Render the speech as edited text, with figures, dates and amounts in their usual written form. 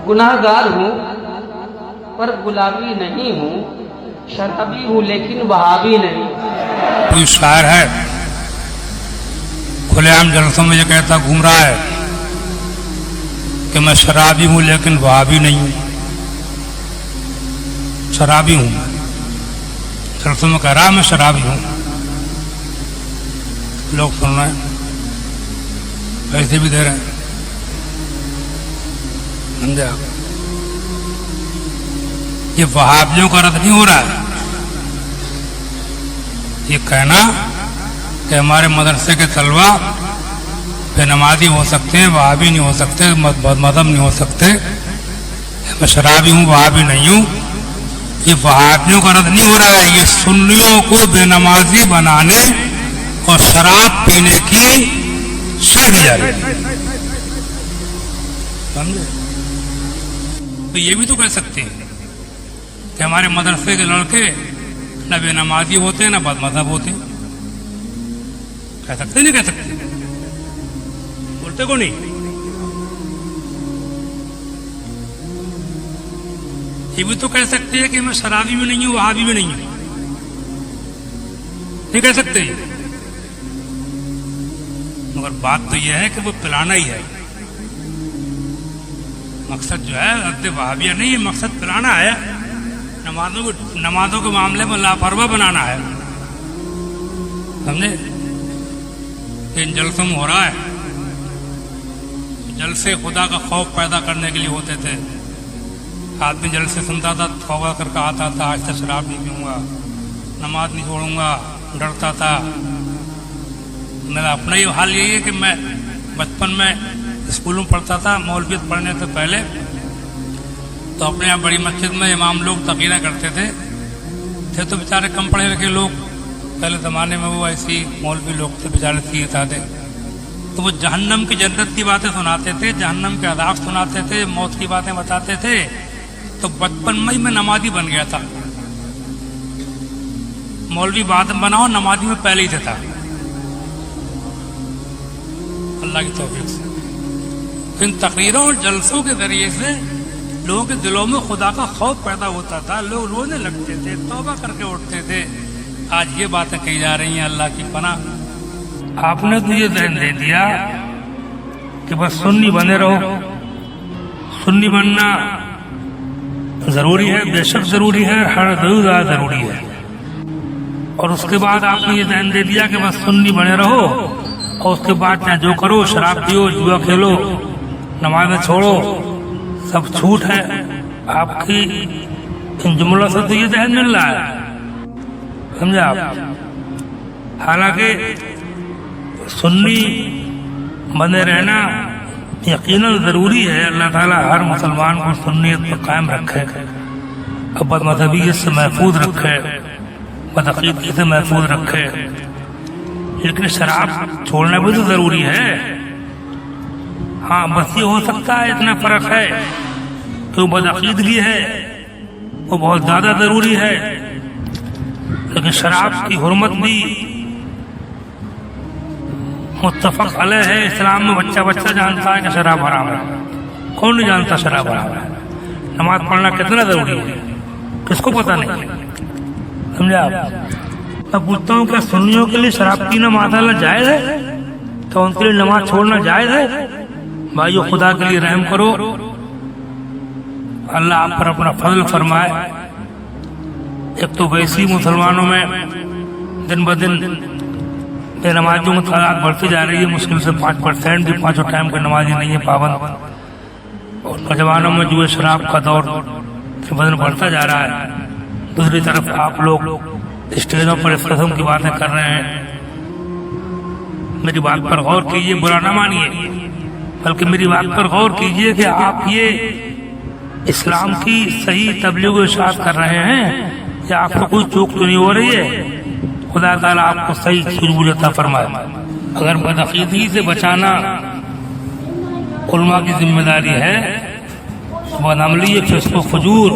گناہگار ہوں پر گلابی نہیں ہوں، شرابی ہوں لیکن وہابی نہیں۔ کوئی شاعر ہے کھلے عام جلسوں میں یہ کہتا گھوم رہا ہے کہ میں شرابی ہوں لیکن وہابی نہیں ہوں، شرابی ہوں، جلسوں میں کہہ رہا میں شرابی ہوں، لوگ سن رہے ہیں، پیسے بھی دے رہے ہیں، سمجھے آپ؟ یہ وہابیوں کا رد نہیں ہو رہا ہے، یہ کہنا کہ ہمارے مدرسے کے طلبا بے نمازی ہو سکتے ہیں، وہابی نہیں ہو سکتے، مذہب نہیں ہو سکتے، میں شرابی ہوں وہابی نہیں ہوں، یہ وہابیوں کا رد نہیں ہو رہا ہے، یہ سنیوں کو بے نمازی بنانے اور شراب پینے کی شرح دی جا رہی ہے، سمجھے؟ تو یہ بھی تو کہہ سکتے ہیں کہ ہمارے مدرسے کے لڑکے نہ بے نمازی ہوتے ہیں نہ بد مذہب ہوتے ہیں، کہہ سکتے نہیں کہہ سکتے، بولتے کو نہیں؟ یہ بھی تو کہہ سکتے ہیں کہ میں شرابی بھی نہیں ہوں وہابی بھی نہیں ہوں، نہیں کہہ سکتے، مگر بات تو یہ ہے کہ وہ پلانا ہی ہے، مقصد جو ہے رد وہابیہ نہیں ہے، مقصد پلانا ہے، نمازوں کے معاملے میں لاپرواہ بنانا ہے، سمجھے؟ ان جلسوں میں ہو رہا ہے، جلسے خدا کا خوف پیدا کرنے کے لیے ہوتے تھے، آدمی جلسے سنتا تھا توبہ کر کے آتا تھا، آج تک شراب نہیں پیوں گا، نماز نہیں چھوڑوں گا، ڈرتا تھا۔ میرا اپنا ہی حال یہی ہے کہ میں بچپن میں اسکولوں میں پڑھتا تھا، مولویت پڑھنے سے پہلے تو اپنے یہاں بڑی مسجد میں امام لوگ تقریر کرتے تھے تو بیچارے کم پڑھے لکھے لوگ، پہلے زمانے میں وہ ایسی مولوی لوگ تھے بیچارے سیدھے تھے، تو وہ جہنم کی جنت کی باتیں سناتے تھے، جہنم کے عذاب سناتے تھے، موت کی باتیں بتاتے تھے، تو بچپن میں ہی میں نمازی بن گیا تھا، مولوی بعد میں بنا اور نمازی میں پہلے ہی سے تھا، اللہ کی توفیق سے۔ ان تقریروں اور جلسوں کے ذریعے سے لوگوں کے دلوں میں خدا کا خوف پیدا ہوتا تھا، لوگ رونے لگتے تھے، توبہ کر کے اٹھتے تھے۔ آج یہ باتیں کہی جا رہی ہیں، اللہ کی پناہ۔ آپ نے تو یہ ذہن دے دیا کہ بس سنی بنے رہو، سنی بننا ضروری ہے، بے شک ضروری ہے، ہر ضرور ضروری ہے، اور اس کے بعد آپ نے یہ ذہن دے دیا کہ بس سنی بنے رہو، اور اس کے بعد چاہے جو کرو، شراب پیو، جوا کھیلو، نمازیں چھوڑو، سب چھوٹ ہے۔ آپ کی ان جملوں سے تو یہ ذہن مل رہا ہے، سمجھے آپ؟ حالانکہ سنی بنے رہنا یقیناً ضروری ہے، اللہ تعالیٰ ہر مسلمان کو سنیت پر قائم رکھے، بد مذہبیت سے محفوظ رکھے، بدعقیدگی سے محفوظ رکھے، لیکن شراب چھوڑنا بھی تو ضروری ہے۔ ہاں بس یہ ہو سکتا ہے، اتنا فرق ہے کہ وہ بدعقیدگی ہے، وہ بہت زیادہ ضروری ہے، لیکن شراب کی حرمت بھی متفق علیہ ہے۔ اسلام میں بچہ بچہ جانتا ہے کہ شراب حرام ہے، کون نہیں جانتا شراب حرام ہے؟ نماز پڑھنا کتنا ضروری ہے، کس کو پتہ نہیں، سمجھے آپ؟ میں پوچھتا ہوں کیا سنیوں کے لیے شراب پینا معاذاللہ جائز ہے؟ کیا ان کے لیے نماز چھوڑنا جائز ہے؟ بھائیو خدا کے لیے رحم کرو، اللہ آپ پر اپنا فضل فرمائے۔ ایک تو ویسی مسلمانوں میں دن بدن بے نمازیوں میں تعداد بڑھتی جا رہی ہے، مشکل سے 5% بھی پانچوں ٹائم کے نمازی نہیں ہے پابند، اور نوجوانوں میں جو شراب کا دور بدن بڑھتا جا رہا ہے۔ دوسری طرف آپ لوگ اسٹیجوں پر اس قسم کی باتیں کر رہے ہیں، میری بات پر غور کیجئے، برا نہ مانیے، بلکہ میری بات پر غور کیجئے کہ آپ یہ اسلام کی صحیح تبلیغ و ارشاد کر رہے ہیں یا آپ کو کوئی چوک تو نہیں ہو رہی ہے؟ خدا تعالیٰ آپ کو صحیح سوجھ عطا فرمائے۔ اگر بدعقیدگی سے بچانا علماء کی ذمہ داری ہے، بدعملی، فسق و فجور